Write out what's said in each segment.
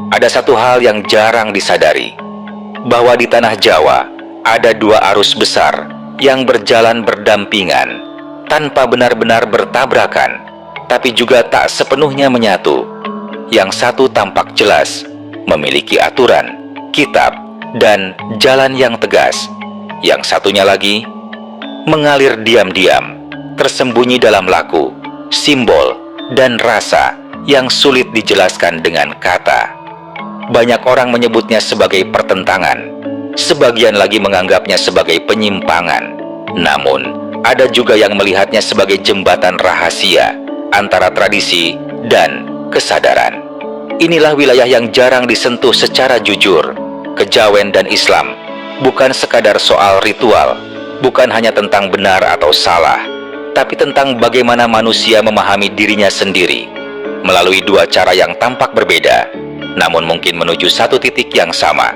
Ada satu hal yang jarang disadari, bahwa di tanah Jawa ada dua arus besar yang berjalan berdampingan, tanpa benar-benar bertabrakan, tapi juga tak sepenuhnya menyatu. Yang satu tampak jelas, memiliki aturan, kitab, dan jalan yang tegas. Yang satunya lagi mengalir diam-diam, tersembunyi dalam laku, simbol, dan rasa yang sulit dijelaskan dengan kata. Banyak orang menyebutnya sebagai pertentangan, sebagian lagi menganggapnya sebagai penyimpangan. Namun, ada juga yang melihatnya sebagai jembatan rahasia antara tradisi dan kesadaran. Inilah wilayah yang jarang disentuh secara jujur. Kejawen dan Islam bukan sekadar soal ritual, bukan hanya tentang benar atau salah, tapi tentang bagaimana manusia memahami dirinya sendiri melalui dua cara yang tampak berbeda, namun mungkin menuju satu titik yang sama.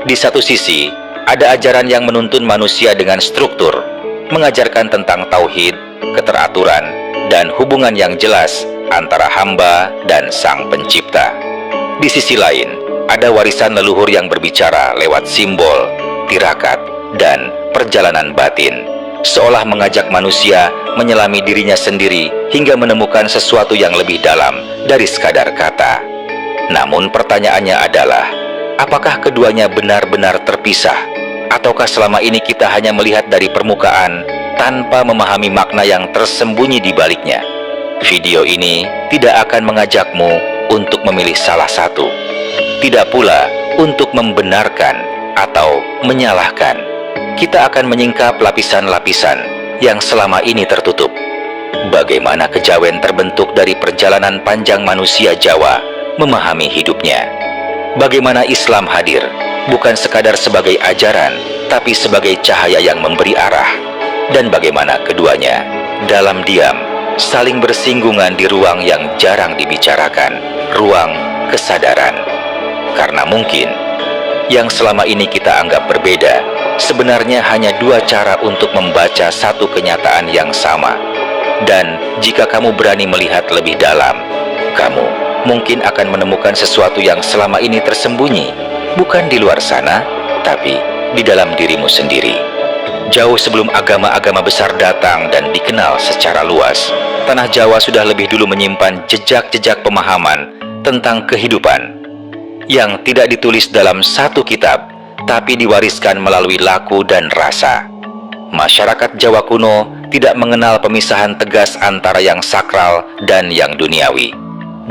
Di satu sisi, ada ajaran yang menuntun manusia dengan struktur, mengajarkan tentang tauhid, keteraturan, dan hubungan yang jelas antara hamba dan Sang Pencipta. Di sisi lain, ada warisan leluhur yang berbicara lewat simbol, tirakat, dan perjalanan batin, seolah mengajak manusia menyelami dirinya sendiri hingga menemukan sesuatu yang lebih dalam dari sekadar kata. Namun pertanyaannya adalah, apakah keduanya benar-benar terpisah? Ataukah selama ini kita hanya melihat dari permukaan tanpa memahami makna yang tersembunyi di baliknya? Video ini tidak akan mengajakmu untuk memilih salah satu, tidak pula untuk membenarkan atau menyalahkan. Kita akan menyingkap lapisan-lapisan yang selama ini tertutup. Bagaimana kejawen terbentuk dari perjalanan panjang manusia Jawa memahami hidupnya. Bagaimana Islam hadir, bukan sekadar sebagai ajaran, tapi sebagai cahaya yang memberi arah. Dan bagaimana keduanya, dalam diam, saling bersinggungan di ruang yang jarang dibicarakan, ruang kesadaran. Karena mungkin, yang selama ini kita anggap berbeda, sebenarnya hanya dua cara untuk membaca satu kenyataan yang sama. Dan jika kamu berani melihat lebih dalam, kamu mungkin akan menemukan sesuatu yang selama ini tersembunyi, bukan di luar sana, tapi di dalam dirimu sendiri. Jauh sebelum agama-agama besar datang dan dikenal secara luas, tanah Jawa sudah lebih dulu menyimpan jejak-jejak pemahaman tentang kehidupan yang tidak ditulis dalam satu kitab, tapi diwariskan melalui laku dan rasa. Masyarakat Jawa kuno tidak mengenal pemisahan tegas antara yang sakral dan yang duniawi.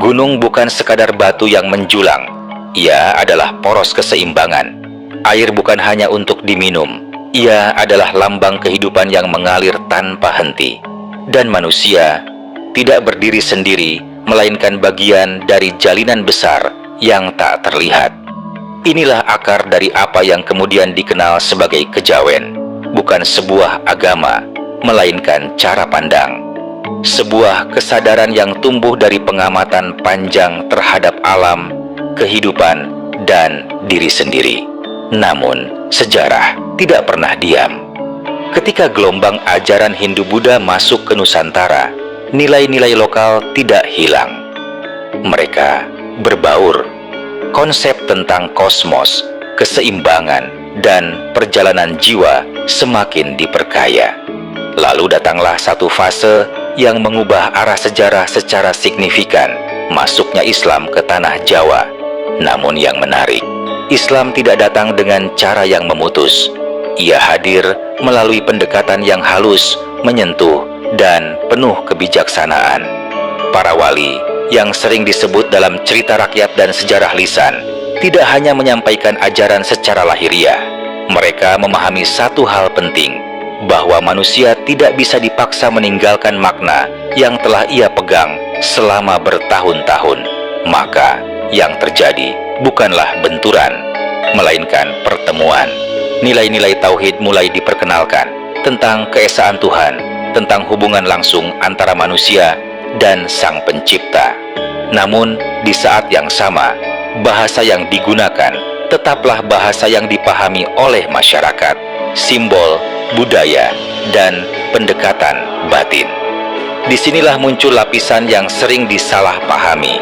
Gunung bukan sekadar batu yang menjulang, ia adalah poros keseimbangan. Air bukan hanya untuk diminum, ia adalah lambang kehidupan yang mengalir tanpa henti. Dan manusia tidak berdiri sendiri, melainkan bagian dari jalinan besar yang tak terlihat. Inilah akar dari apa yang kemudian dikenal sebagai kejawen. Bukan sebuah agama, melainkan cara pandang. Sebuah kesadaran yang tumbuh dari pengamatan panjang terhadap alam, kehidupan, dan diri sendiri. Namun, sejarah tidak pernah diam. Ketika gelombang ajaran Hindu-Buddha masuk ke Nusantara, nilai-nilai lokal tidak hilang. Mereka berbaur. Konsep tentang kosmos, keseimbangan, dan perjalanan jiwa semakin diperkaya. Lalu datanglah satu fase yang mengubah arah sejarah secara signifikan, masuknya Islam ke tanah Jawa. Namun yang menarik, Islam tidak datang dengan cara yang memutus. Ia hadir melalui pendekatan yang halus, menyentuh, dan penuh kebijaksanaan. Para wali yang sering disebut dalam cerita rakyat dan sejarah lisan tidak hanya menyampaikan ajaran secara lahiriah. Mereka memahami satu hal penting, bahwa manusia tidak bisa dipaksa meninggalkan makna yang telah ia pegang selama bertahun-tahun. Maka yang terjadi bukanlah benturan, melainkan pertemuan. Nilai-nilai tauhid mulai diperkenalkan, tentang keesaan Tuhan, tentang hubungan langsung antara manusia dan Sang Pencipta. Namun di saat yang sama, bahasa yang digunakan tetaplah bahasa yang dipahami oleh masyarakat, simbol, budaya, dan pendekatan batin. Disinilah muncul lapisan yang sering disalahpahami.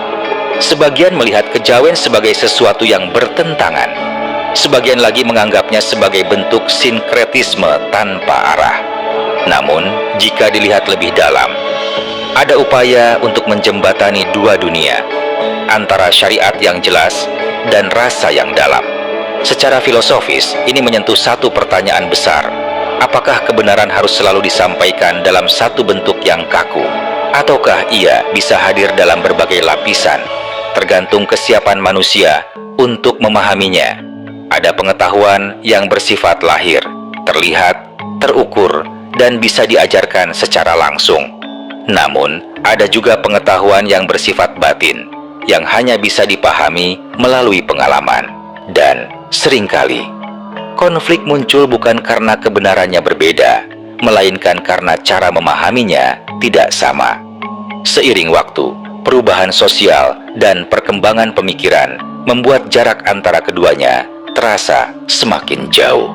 Sebagian melihat kejawen sebagai sesuatu yang bertentangan. Sebagian lagi menganggapnya sebagai bentuk sinkretisme tanpa arah. Namun, jika dilihat lebih dalam, ada upaya untuk menjembatani dua dunia, antara syariat yang jelas dan rasa yang dalam. Secara filosofis, ini menyentuh satu pertanyaan besar. Apakah kebenaran harus selalu disampaikan dalam satu bentuk yang kaku? Ataukah ia bisa hadir dalam berbagai lapisan, tergantung kesiapan manusia untuk memahaminya? Ada pengetahuan yang bersifat lahir, terlihat, terukur, dan bisa diajarkan secara langsung. Namun, ada juga pengetahuan yang bersifat batin, yang hanya bisa dipahami melalui pengalaman. Dan seringkali, konflik muncul bukan karena kebenarannya berbeda, melainkan karena cara memahaminya tidak sama. Seiring waktu, perubahan sosial dan perkembangan pemikiran membuat jarak antara keduanya terasa semakin jauh.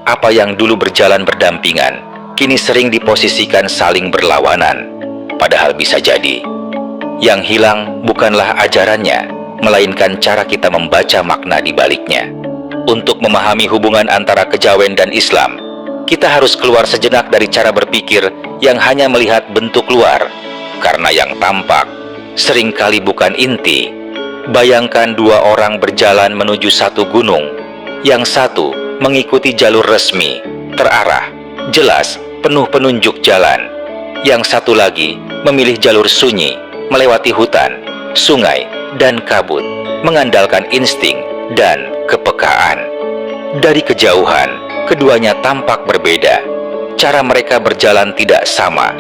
Apa yang dulu berjalan berdampingan, kini sering diposisikan saling berlawanan. Padahal bisa jadi, yang hilang bukanlah ajarannya, melainkan cara kita membaca makna di baliknya. Untuk memahami hubungan antara kejawen dan Islam, kita harus keluar sejenak dari cara berpikir yang hanya melihat bentuk luar, karena yang tampak seringkali bukan inti. Bayangkan dua orang berjalan menuju satu gunung. Yang satu mengikuti jalur resmi, terarah, jelas, penuh penunjuk jalan. Yang satu lagi memilih jalur sunyi, melewati hutan, sungai, dan kabut, mengandalkan insting dan kepekaan. Dari kejauhan, keduanya tampak berbeda. Cara mereka berjalan tidak sama.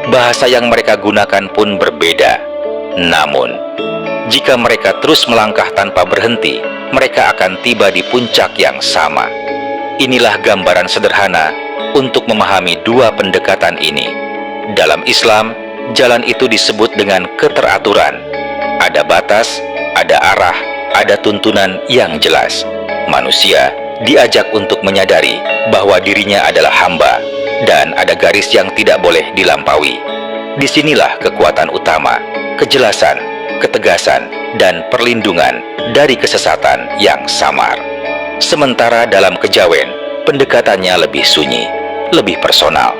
Bahasa yang mereka gunakan pun berbeda. Namun, jika mereka terus melangkah tanpa berhenti, mereka akan tiba di puncak yang sama. Inilah gambaran sederhana untuk memahami dua pendekatan ini. Dalam Islam, jalan itu disebut dengan keteraturan. Ada batas, ada arah, ada tuntunan yang jelas. Manusia diajak untuk menyadari bahwa dirinya adalah hamba, dan ada garis yang tidak boleh dilampaui. Disinilah kekuatan utama, kejelasan, ketegasan, dan perlindungan dari kesesatan yang samar. Sementara dalam kejawen, pendekatannya lebih sunyi, lebih personal.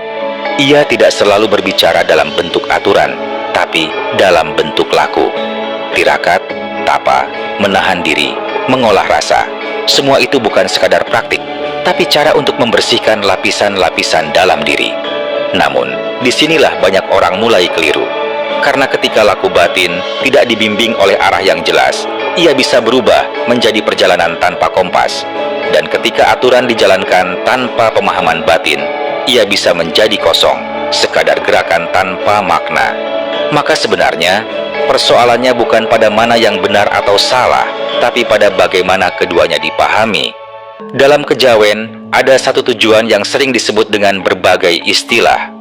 Ia tidak selalu berbicara dalam bentuk aturan, tapi dalam bentuk laku. Tirakat, tapa, menahan diri, mengolah rasa. Semua itu bukan sekadar praktik, tapi cara untuk membersihkan lapisan-lapisan dalam diri. Namun, disinilah banyak orang mulai keliru. Karena ketika laku batin tidak dibimbing oleh arah yang jelas, ia bisa berubah menjadi perjalanan tanpa kompas. Dan ketika aturan dijalankan tanpa pemahaman batin, ia bisa menjadi kosong, sekadar gerakan tanpa makna. Maka sebenarnya, persoalannya bukan pada mana yang benar atau salah, tapi pada bagaimana keduanya dipahami. Dalam kejawen, ada satu tujuan yang sering disebut dengan berbagai istilah.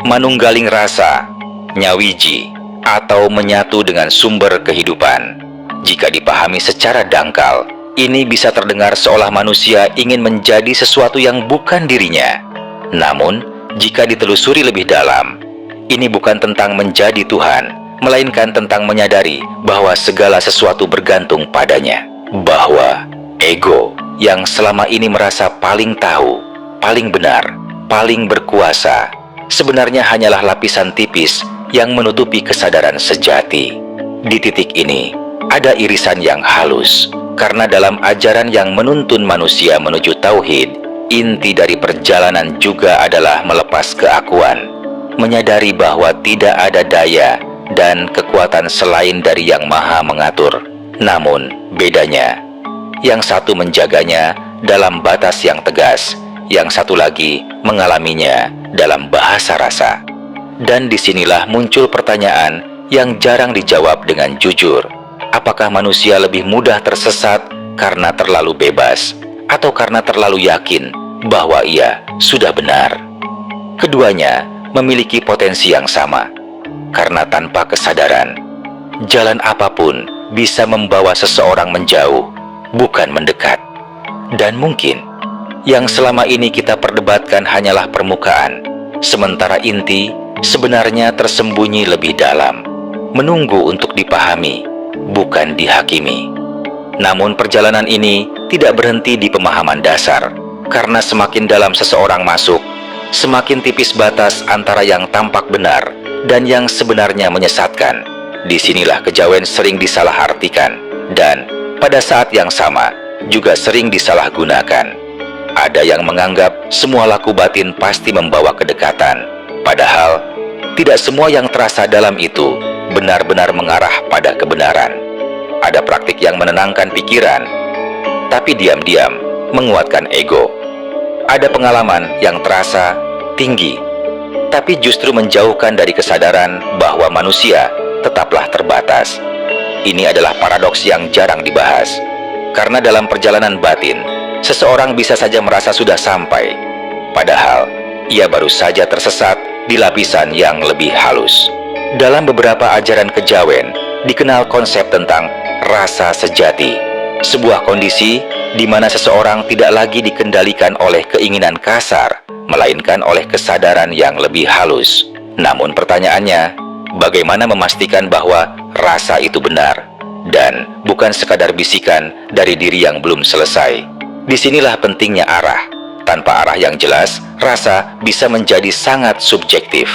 Manunggaling rasa, nyawiji, atau menyatu dengan sumber kehidupan. Jika dipahami secara dangkal, ini bisa terdengar seolah manusia ingin menjadi sesuatu yang bukan dirinya. Namun, jika ditelusuri lebih dalam, ini bukan tentang menjadi Tuhan, melainkan tentang menyadari bahwa segala sesuatu bergantung padanya. Bahwa ego yang selama ini merasa paling tahu, paling benar, paling berkuasa, sebenarnya hanyalah lapisan tipis yang menutupi kesadaran sejati. Di titik ini, ada irisan yang halus, karena dalam ajaran yang menuntun manusia menuju tauhid, inti dari perjalanan juga adalah melepas keakuan, menyadari bahwa tidak ada daya dan kekuatan selain dari Yang Maha Mengatur. Namun, bedanya, yang satu menjaganya dalam batas yang tegas, yang satu lagi mengalaminya dalam bahasa rasa. Dan disinilah muncul pertanyaan yang jarang dijawab dengan jujur. Apakah manusia lebih mudah tersesat karena terlalu bebas, atau karena terlalu yakin bahwa ia sudah benar? Keduanya memiliki potensi yang sama, karena tanpa kesadaran, jalan apapun bisa membawa seseorang menjauh, bukan mendekat. Dan mungkin yang selama ini kita perdebatkan hanyalah permukaan, sementara inti sebenarnya tersembunyi lebih dalam. menunggu untuk dipahami, bukan dihakimi. Namun perjalanan ini tidak berhenti di pemahaman dasar, karena semakin dalam seseorang masuk, semakin tipis batas antara yang tampak benar dan yang sebenarnya menyesatkan. Disinilah kejawen sering disalahartikan, dan pada saat yang sama juga sering disalahgunakan. Ada yang menganggap semua laku batin pasti membawa kedekatan, padahal tidak semua yang terasa dalam itu benar-benar mengarah pada kebenaran. Ada praktik yang menenangkan pikiran, tapi diam-diam menguatkan ego. Ada pengalaman yang terasa tinggi, tapi justru menjauhkan dari kesadaran bahwa manusia tetaplah terbatas. Ini adalah paradoks yang jarang dibahas, karena dalam perjalanan batin, seseorang bisa saja merasa sudah sampai, padahal ia baru saja tersesat di lapisan yang lebih halus. Dalam beberapa ajaran kejawen, dikenal konsep tentang rasa sejati, sebuah kondisi di mana seseorang tidak lagi dikendalikan oleh keinginan kasar, melainkan oleh kesadaran yang lebih halus. Namun pertanyaannya, bagaimana memastikan bahwa rasa itu benar dan bukan sekadar bisikan dari diri yang belum selesai? Disinilah pentingnya arah. Tanpa arah yang jelas, rasa bisa menjadi sangat subjektif.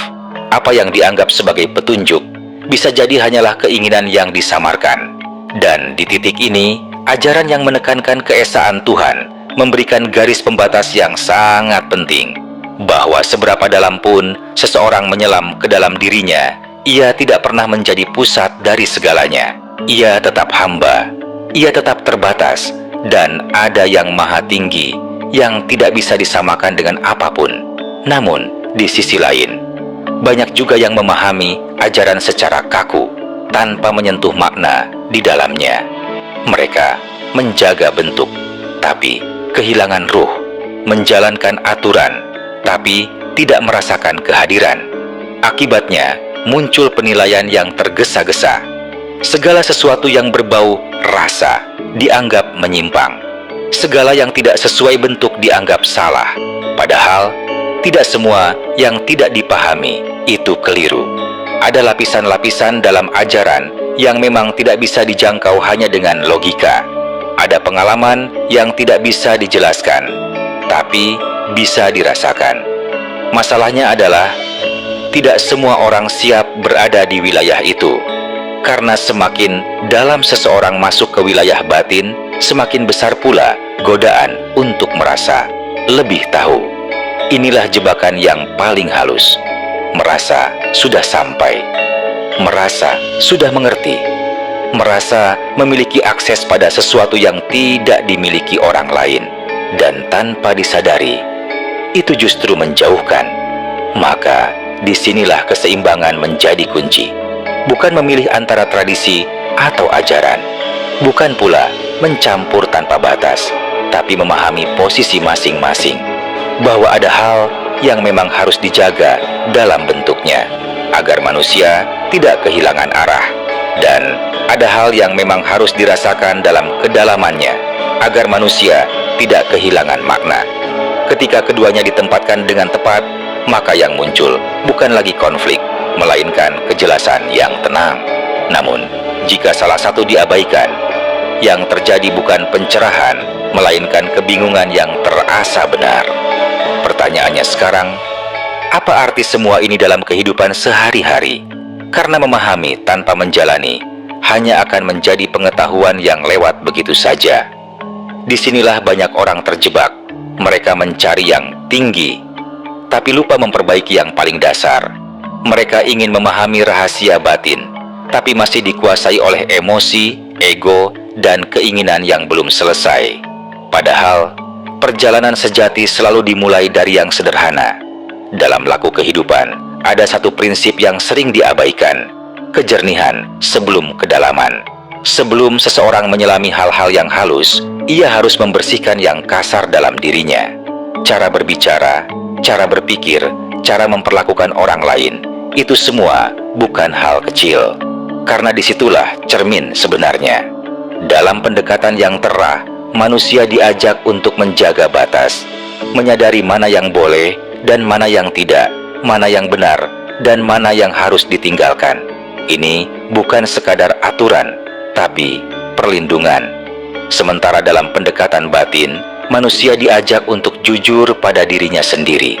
Apa yang dianggap sebagai petunjuk bisa jadi hanyalah keinginan yang disamarkan. Dan di titik ini, ajaran yang menekankan keesaan Tuhan memberikan garis pembatas yang sangat penting, bahwa seberapa dalam pun seseorang menyelam ke dalam dirinya, ia tidak pernah menjadi pusat dari segalanya. Ia tetap hamba, ia tetap terbatas, dan ada yang maha tinggi yang tidak bisa disamakan dengan apapun. Namun, di sisi lain, banyak juga yang memahami ajaran secara kaku, tanpa menyentuh makna di dalamnya. Mereka menjaga bentuk, tapi kehilangan ruh, menjalankan aturan, tapi tidak merasakan kehadiran. Akibatnya, muncul penilaian yang tergesa-gesa. Segala sesuatu yang berbau rasa dianggap menyimpang. Segala yang tidak sesuai bentuk dianggap salah. Padahal, tidak semua yang tidak dipahami itu keliru. Ada lapisan-lapisan dalam ajaran yang memang tidak bisa dijangkau hanya dengan logika. Ada pengalaman yang tidak bisa dijelaskan, tapi bisa dirasakan. Masalahnya adalah, tidak semua orang siap berada di wilayah itu. Karena semakin dalam seseorang masuk ke wilayah batin, semakin besar pula godaan untuk merasa lebih tahu. Inilah jebakan yang paling halus. Merasa sudah sampai, merasa sudah mengerti, merasa memiliki akses pada sesuatu yang tidak dimiliki orang lain, dan tanpa disadari, itu justru menjauhkan. Maka disinilah keseimbangan menjadi kunci. Bukan memilih antara tradisi atau ajaran, bukan pula mencampur tanpa batas, tapi memahami posisi masing-masing, bahwa ada hal yang memang harus dijaga dalam bentuknya, agar manusia tidak kehilangan arah. Dan ada hal yang memang harus dirasakan dalam kedalamannya, agar manusia tidak kehilangan makna. Ketika keduanya ditempatkan dengan tepat, maka yang muncul bukan lagi konflik, melainkan kejelasan yang tenang. Namun, jika salah satu diabaikan, yang terjadi bukan pencerahan, melainkan kebingungan yang terasa benar. Pertanyaannya sekarang, apa arti semua ini dalam kehidupan sehari-hari? Karena memahami tanpa menjalani hanya akan menjadi pengetahuan yang lewat begitu saja. Disinilah banyak orang terjebak. Mereka mencari yang tinggi, tapi lupa memperbaiki yang paling dasar. Mereka ingin memahami rahasia batin, tapi masih dikuasai oleh emosi, ego, dan keinginan yang belum selesai. Padahal, perjalanan sejati selalu dimulai dari yang sederhana. Dalam laku kehidupan, ada satu prinsip yang sering diabaikan: kejernihan sebelum kedalaman. Sebelum seseorang menyelami hal-hal yang halus, ia harus membersihkan yang kasar dalam dirinya. Cara berbicara, cara berpikir, cara memperlakukan orang lain, itu semua bukan hal kecil. Karena disitulah cermin sebenarnya. Dalam pendekatan yang terah, manusia diajak untuk menjaga batas, menyadari mana yang boleh dan mana yang tidak, mana yang benar dan mana yang harus ditinggalkan. Ini bukan sekadar aturan, tapi perlindungan. Sementara dalam pendekatan batin, manusia diajak untuk jujur pada dirinya sendiri,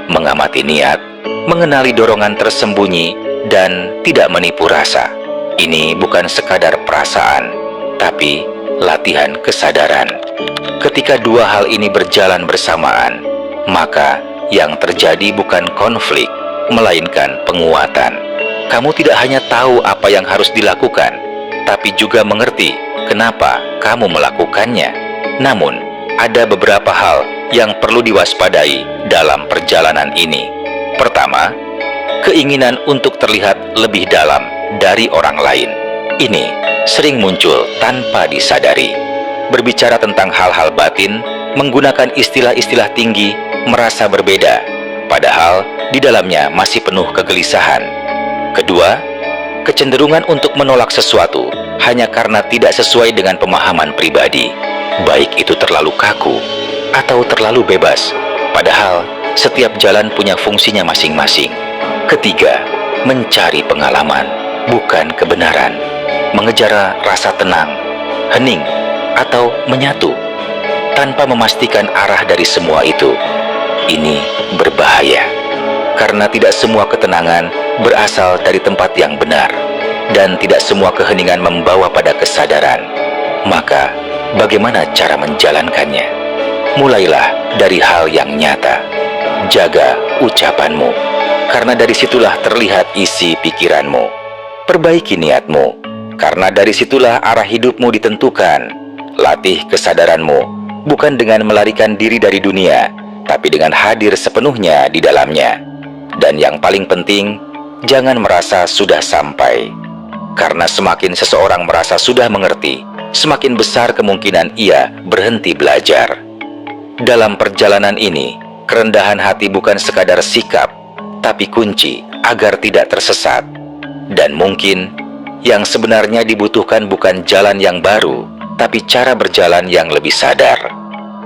mengamati niat, mengenali dorongan tersembunyi, dan tidak menipu rasa. Ini bukan sekadar perasaan, tapi latihan kesadaran. Ketika dua hal ini berjalan bersamaan, maka yang terjadi bukan konflik, melainkan penguatan. Kamu tidak hanya tahu apa yang harus dilakukan, tapi juga mengerti kenapa kamu melakukannya. Namun, ada beberapa hal yang perlu diwaspadai dalam perjalanan ini. Pertama, keinginan untuk terlihat lebih dalam dari orang lain. Ini sering muncul tanpa disadari. Berbicara tentang hal-hal batin, menggunakan istilah-istilah tinggi, merasa berbeda, padahal di dalamnya masih penuh kegelisahan. Kedua, kecenderungan untuk menolak sesuatu hanya karena tidak sesuai dengan pemahaman pribadi, baik itu terlalu kaku atau terlalu bebas, padahal setiap jalan punya fungsinya masing-masing. Ketiga, mencari pengalaman, bukan kebenaran, mengejar rasa tenang, hening, atau menyatu, tanpa memastikan arah dari semua itu. Ini berbahaya, karena tidak semua ketenangan berasal dari tempat yang benar, dan tidak semua keheningan membawa pada kesadaran. Maka, bagaimana cara menjalankannya? Mulailah dari hal yang nyata. Jaga ucapanmu, karena dari situlah terlihat isi pikiranmu. Perbaiki niatmu, karena dari situlah arah hidupmu ditentukan. Latih kesadaranmu, bukan dengan melarikan diri dari dunia, tapi dengan hadir sepenuhnya di dalamnya. Dan yang paling penting, jangan merasa sudah sampai. Karena semakin seseorang merasa sudah mengerti, semakin besar kemungkinan ia berhenti belajar. Dalam perjalanan ini, kerendahan hati bukan sekadar sikap, tapi kunci agar tidak tersesat. Dan mungkin yang sebenarnya dibutuhkan bukan jalan yang baru, tapi cara berjalan yang lebih sadar.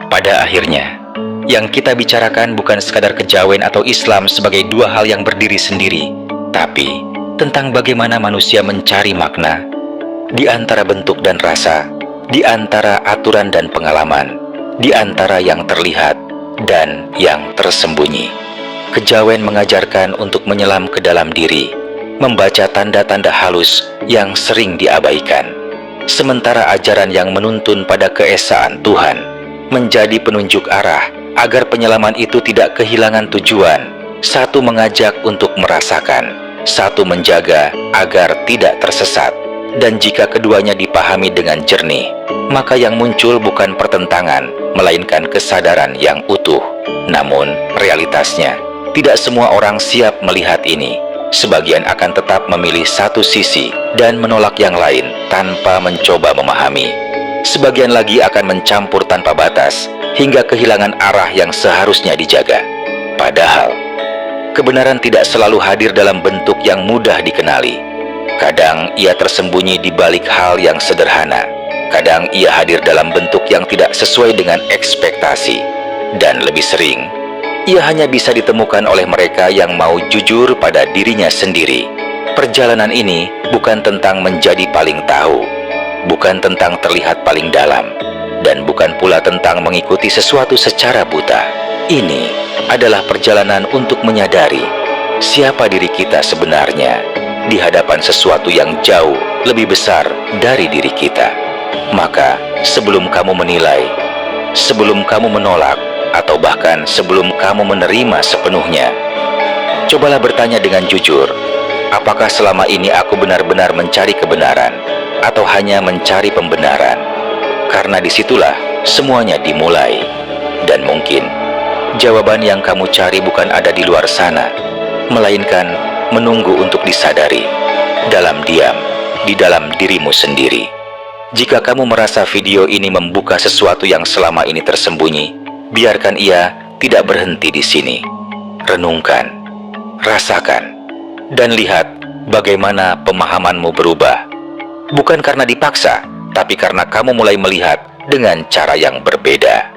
Pada akhirnya, yang kita bicarakan bukan sekadar kejawen atau Islam sebagai dua hal yang berdiri sendiri, tapi tentang bagaimana manusia mencari makna di antara bentuk dan rasa, di antara aturan dan pengalaman, di antara yang terlihat dan yang tersembunyi. Kejawen mengajarkan untuk menyelam ke dalam diri, membaca tanda-tanda halus yang sering diabaikan. Sementara ajaran yang menuntun pada keesaan Tuhan menjadi penunjuk arah agar penyelaman itu tidak kehilangan tujuan. Satu mengajak untuk merasakan, satu menjaga agar tidak tersesat. Dan jika keduanya dipahami dengan jernih, maka yang muncul bukan pertentangan, melainkan kesadaran yang utuh. Namun, realitasnya, tidak semua orang siap melihat ini. Sebagian akan tetap memilih satu sisi dan menolak yang lain tanpa mencoba memahami. Sebagian lagi akan mencampur tanpa batas, hingga kehilangan arah yang seharusnya dijaga. Padahal, kebenaran tidak selalu hadir dalam bentuk yang mudah dikenali. Kadang ia tersembunyi di balik hal yang sederhana. Kadang ia hadir dalam bentuk yang tidak sesuai dengan ekspektasi. Dan lebih sering, ia hanya bisa ditemukan oleh mereka yang mau jujur pada dirinya sendiri. Perjalanan ini bukan tentang menjadi paling tahu, bukan tentang terlihat paling dalam, dan bukan pula tentang mengikuti sesuatu secara buta. Ini adalah perjalanan untuk menyadari siapa diri kita sebenarnya di hadapan sesuatu yang jauh lebih besar dari diri kita. Maka sebelum kamu menilai, sebelum kamu menolak, atau bahkan sebelum kamu menerima sepenuhnya, cobalah bertanya dengan jujur, apakah selama ini aku benar-benar mencari kebenaran atau hanya mencari pembenaran? Karena disitulah semuanya dimulai. Dan mungkin jawaban yang kamu cari bukan ada di luar sana, melainkan menunggu untuk disadari dalam diam di dalam dirimu sendiri. Jika kamu merasa video ini membuka sesuatu yang selama ini tersembunyi, biarkan ia tidak berhenti di sini. Renungkan, rasakan, dan lihat bagaimana pemahamanmu berubah. Bukan karena dipaksa, tapi karena kamu mulai melihat dengan cara yang berbeda.